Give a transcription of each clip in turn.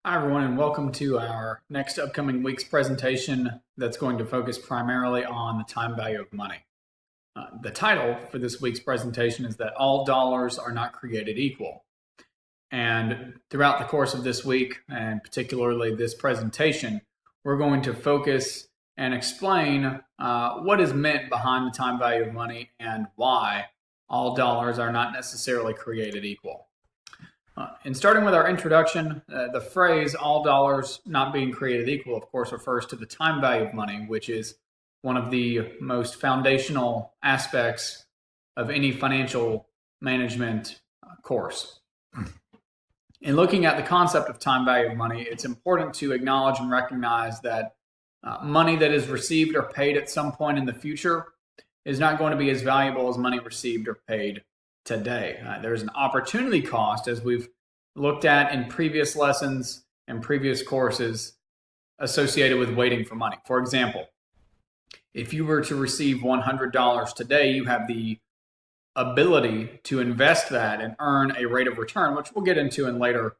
Hi, everyone, and welcome to our next upcoming week's presentation that's going to focus primarily on the time value of money. The title for this week's presentation is that all dollars are not created equal. And throughout the course of this week, and particularly this presentation, we're going to focus and explain what is meant behind the time value of money and why all dollars are not necessarily created equal. And starting with our introduction, the phrase all dollars not being created equal, of course, refers to the time value of money, which is one of the most foundational aspects of any financial management course. In looking at the concept of time value of money, it's important to acknowledge and recognize that money that is received or paid at some point in the future is not going to be as valuable as money received or paid today. There's an opportunity cost, as we've looked at in previous lessons and previous courses, associated with waiting for money. For example, if you were to receive $100 today, you have the ability to invest that and earn a rate of return, which we'll get into in later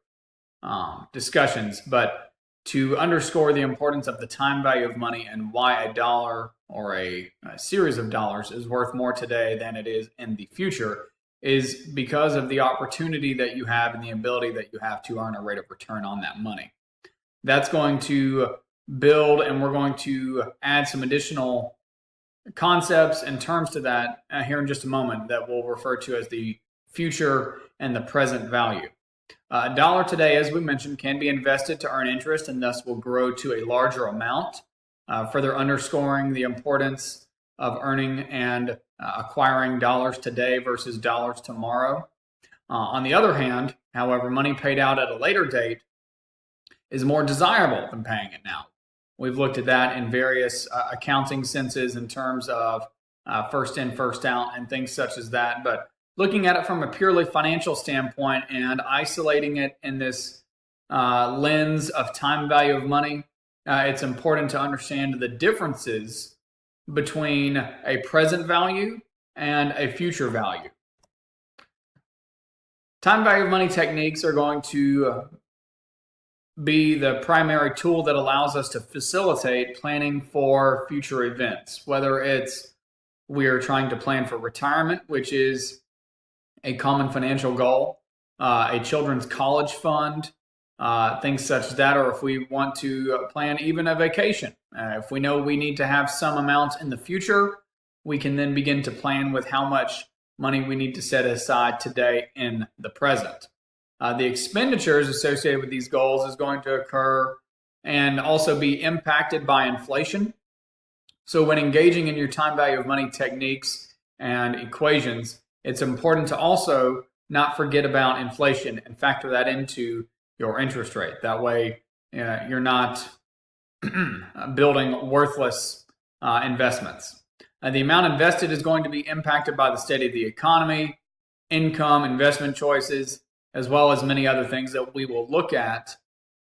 discussions. But to underscore the importance of the time value of money and why a dollar or a series of dollars is worth more today than it is in the future is because of the opportunity that you have and the ability that you have to earn a rate of return on that money. That's going to build, and we're going to add some additional concepts and terms to that here in just a moment that we'll refer to as the future and the present value. A dollar today, as we mentioned, can be invested to earn interest and thus will grow to a larger amount, further underscoring the importance of earning and acquiring dollars today versus dollars tomorrow. On the other hand, however, money paid out at a later date is more desirable than paying it now. We've looked at that in various accounting senses in terms of first in, first out, and things such as that. But looking at it from a purely financial standpoint and isolating it in this lens of time value of money, it's important to understand the differences between a present value and a future value. Time value of money techniques are going to be the primary tool that allows us to facilitate planning for future events, whether it's we are trying to plan for retirement, which is a common financial goal, a children's college fund, things such as that, or if we want to plan even a vacation. If we know we need to have some amount in the future, we can then begin to plan with how much money we need to set aside today in the present. The expenditures associated with these goals is going to occur and also be impacted by inflation. So when engaging in your time value of money techniques and equations, it's important to also not forget about inflation and factor that into your interest rate. That way, you're not building worthless investments. The amount invested is going to be impacted by the state of the economy, income, investment choices, as well as many other things that we will look at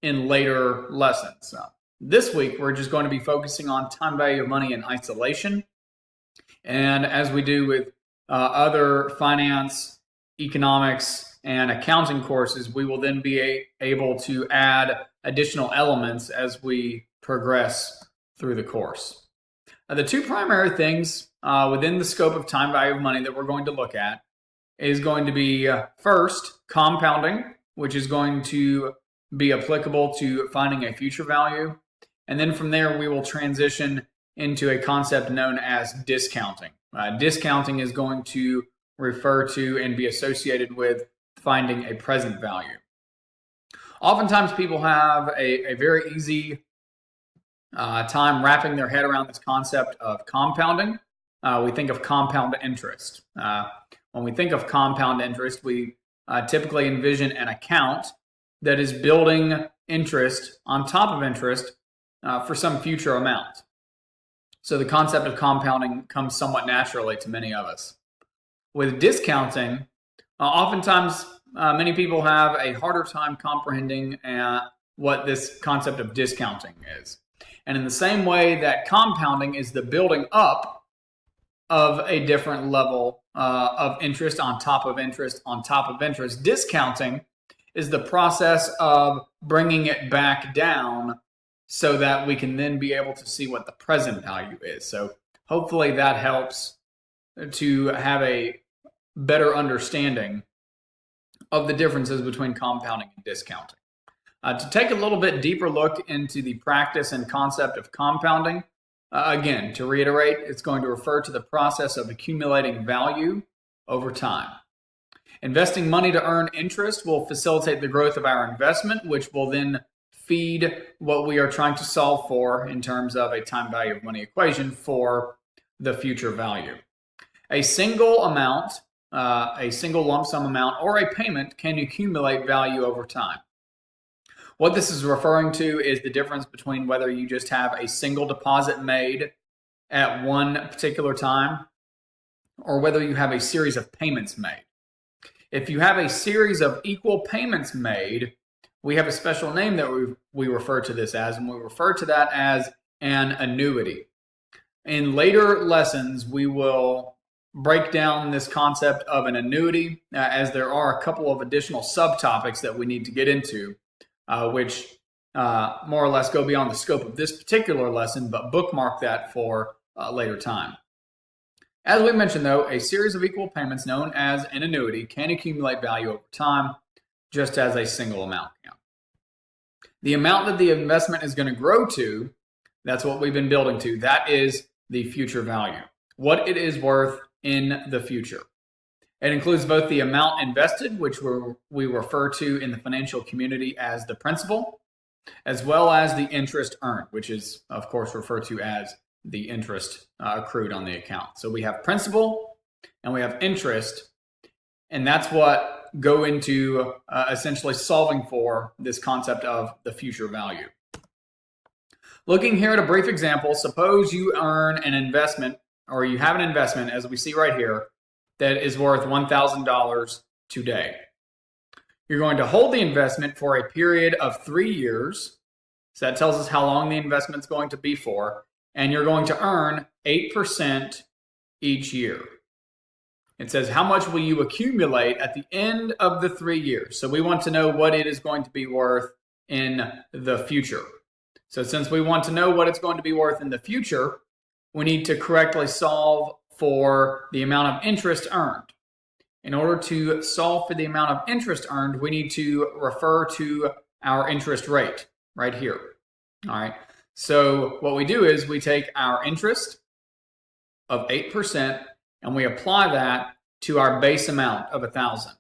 in later lessons. This week, we're just going to be focusing on time value of money in isolation. And as we do with other finance, economics, and accounting courses, we will then be able to add additional elements as we progress through the course. The two primary things within the scope of time value of money that we're going to look at is going to be first, compounding, which is going to be applicable to finding a future value. And then from there, we will transition into a concept known as discounting. Discounting is going to refer to and be associated with finding a present value. Oftentimes, people have a very easy time wrapping their head around this concept of compounding. We think of compound interest. When we think of compound interest, we typically envision an account that is building interest on top of interest for some future amount. So the concept of compounding comes somewhat naturally to many of us. With discounting, oftentimes many people have a harder time comprehending what this concept of discounting is. And in the same way that compounding is the building up of a different level of interest on top of interest on top of interest, discounting is the process of bringing it back down so that we can then be able to see what the present value is. So hopefully that helps to have a better understanding of the differences between compounding and discounting. To take a little bit deeper look into the practice and concept of compounding, again, to reiterate, it's going to refer to the process of accumulating value over time. Investing money to earn interest will facilitate the growth of our investment, which will then feed what we are trying to solve for in terms of a time value of money equation for the future value. A single amount, a single lump sum amount, or a payment can accumulate value over time. What this is referring to is the difference between whether you just have a single deposit made at one particular time or whether you have a series of payments made. If you have a series of equal payments made, we have a special name that we refer to this as, and we refer to that as an annuity. In later lessons, we will break down this concept of an annuity, as there are a couple of additional subtopics that we need to get into, which more or less go beyond the scope of this particular lesson, but bookmark that for a later time. As we mentioned, though, a series of equal payments known as an annuity can accumulate value over time, just as a single amount can. The amount that the investment is going to grow to, that's what we've been building to. That is the future value, what it is worth in the future. It includes both the amount invested, which we refer to in the financial community as the principal, as well as the interest earned, which is, of course, referred to as the interest accrued on the account. So we have principal and we have interest, and that's what go into essentially solving for this concept of the future value. Looking here at a brief example, suppose you earn an investment, or you have an investment, as we see right here, that is worth $1,000 today. You're going to hold the investment for a period of 3 years. So that tells us how long the investment's going to be for. And you're going to earn 8% each year. It says, how much will you accumulate at the end of the 3 years? So we want to know what it is going to be worth in the future. So since we want to know what it's going to be worth in the future, we need to correctly solve for the amount of interest earned. In order to solve for the amount of interest earned, we need to refer to our interest rate right here. All right. So what we do is we take our interest of 8% and we apply that to our base amount of 1,000.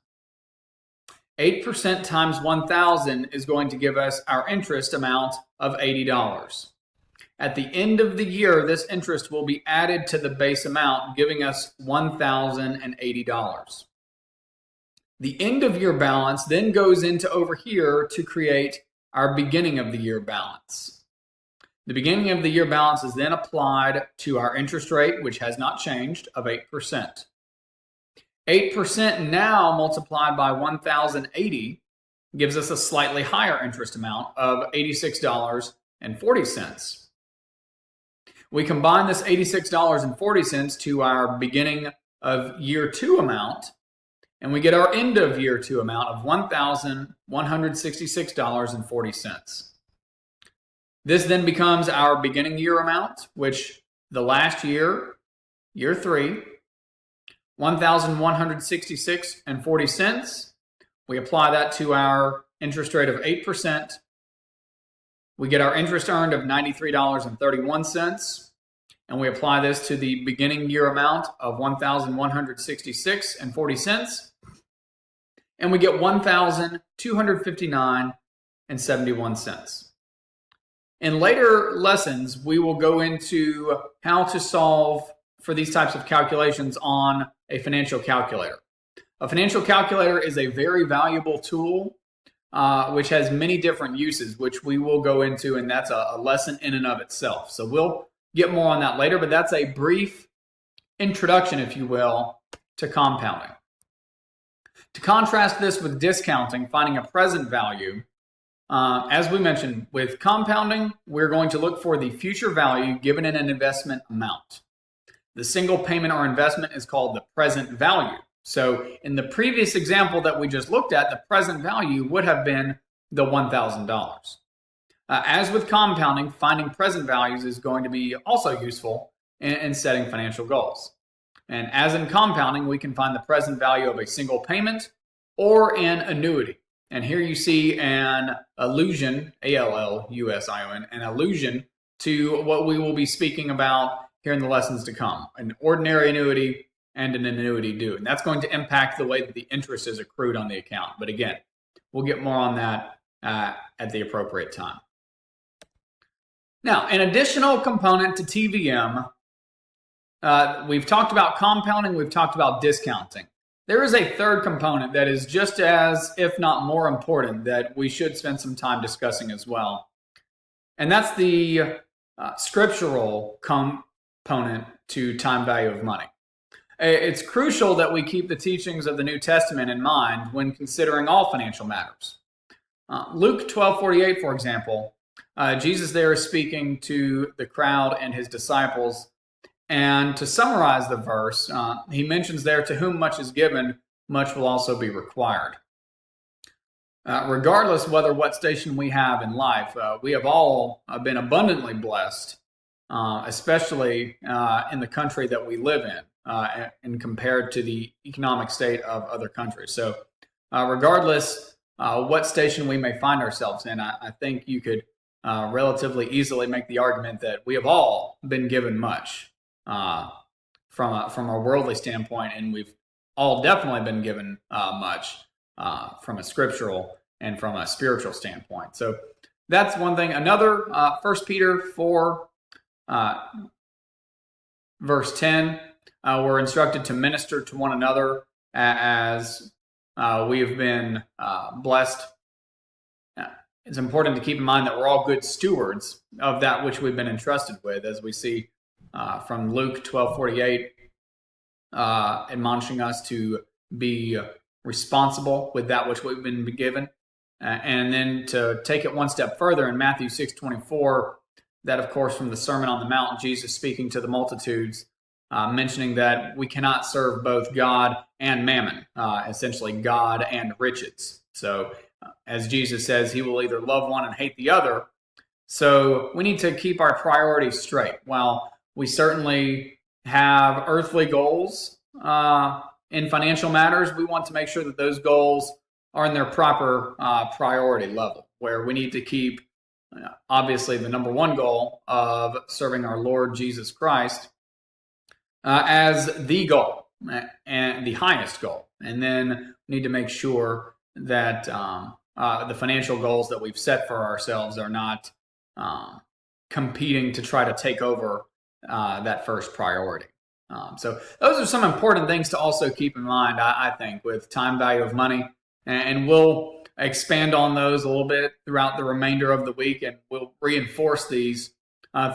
8% times 1,000 is going to give us our interest amount of $80. At the end of the year, this interest will be added to the base amount, giving us $1,080. The end of year balance then goes into over here to create our beginning of the year balance. The beginning of the year balance is then applied to our interest rate, which has not changed, of 8%. 8% now multiplied by 1,080 gives us a slightly higher interest amount of $86.40. We combine this $86.40 to our beginning of year 2 amount, and we get our end of year 2 amount of $1,166.40. This then becomes our beginning year amount, which the last year, year 3, $1,166.40. We apply that to our interest rate of 8%. We get our interest earned of $93.31, and we apply this to the beginning year amount of $1,166.40, and we get $1,259.71. In later lessons, we will go into how to solve for these types of calculations on a financial calculator. A financial calculator is a very valuable tool which has many different uses, which we will go into, and that's a lesson in and of itself. So we'll get more on that later, but that's a brief introduction, if you will, to compounding. To contrast this with discounting, finding a present value, as we mentioned, with compounding, we're going to look for the future value given in an investment amount. The single payment or investment is called the present value. So in the previous example that we just looked at, the present value would have been the $1,000. As with compounding, finding present values is going to be also useful in setting financial goals. And as in compounding, we can find the present value of a single payment or an annuity. And here you see an allusion, ALLUSION, an allusion to what we will be speaking about here in the lessons to come, an ordinary annuity and an annuity due. And that's going to impact the way that the interest is accrued on the account. But again, we'll get more on that at the appropriate time. Now, an additional component to TVM, we've talked about compounding, we've talked about discounting. There is a third component that is just as, if not more important, that we should spend some time discussing as well. And that's the scriptural component to time value of money. It's crucial that we keep the teachings of the New Testament in mind when considering all financial matters. Luke 12:48, for example, Jesus there is speaking to the crowd and his disciples. And to summarize the verse, he mentions there, to whom much is given, much will also be required. Regardless whether what station we have in life, we have all been abundantly blessed, especially in the country that we live in, and compared to the economic state of other countries. So regardless what station we may find ourselves in, I think you could relatively easily make the argument that we have all been given much. From a worldly standpoint, and we've all definitely been given much from a scriptural and from a spiritual standpoint. So that's one thing. Another, 1 Peter 4, verse 10, we're instructed to minister to one another as we have been blessed. It's important to keep in mind that we're all good stewards of that which we've been entrusted with, as we see from Luke 12:48, admonishing us to be responsible with that which we've been given. And then to take it one step further in Matthew 6:24, that of course from the Sermon on the Mount, Jesus speaking to the multitudes, mentioning that we cannot serve both God and mammon, essentially God and riches. So as Jesus says, he will either love one and hate the other. So we need to keep our priorities straight. While we certainly have earthly goals in financial matters, we want to make sure that those goals are in their proper priority level, where we need to keep, obviously, the number one goal of serving our Lord Jesus Christ as the goal and the highest goal. And then we need to make sure that the financial goals that we've set for ourselves are not competing to try to take over that first priority. So those are some important things to also keep in mind, I think, with time value of money. And we'll expand on those a little bit throughout the remainder of the week, and we'll reinforce these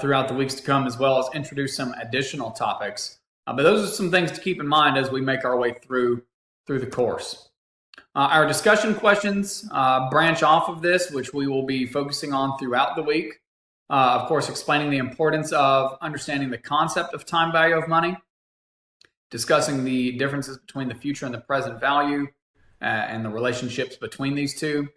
throughout the weeks to come, as well as introduce some additional topics. But those are some things to keep in mind as we make our way through the course. Our discussion questions branch off of this, which we will be focusing on throughout the week. Of course, explaining the importance of understanding the concept of time value of money, discussing the differences between the future and the present value, and the relationships between these two,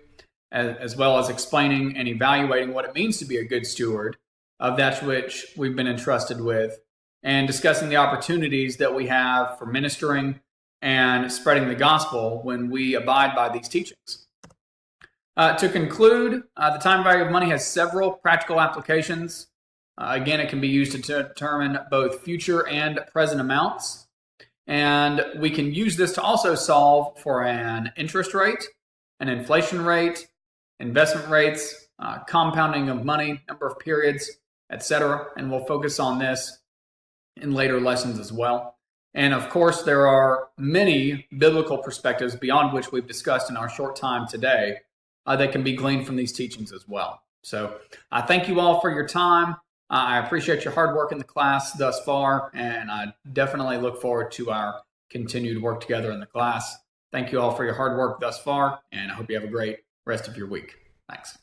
as well as explaining and evaluating what it means to be a good steward of that which we've been entrusted with, and discussing the opportunities that we have for ministering and spreading the gospel when we abide by these teachings. To conclude, the time value of money has several practical applications. Again, it can be used to determine both future and present amounts. And we can use this to also solve for an interest rate, an inflation rate, investment rates, compounding of money, number of periods, etc. And we'll focus on this in later lessons as well. And of course, there are many biblical perspectives beyond which we've discussed in our short time today that can be gleaned from these teachings as well. So I thank you all for your time. I appreciate your hard work in the class thus far, and I definitely look forward to our continued work together in the class. Thank you all for your hard work thus far, and I hope you have a great rest of your week. Thanks.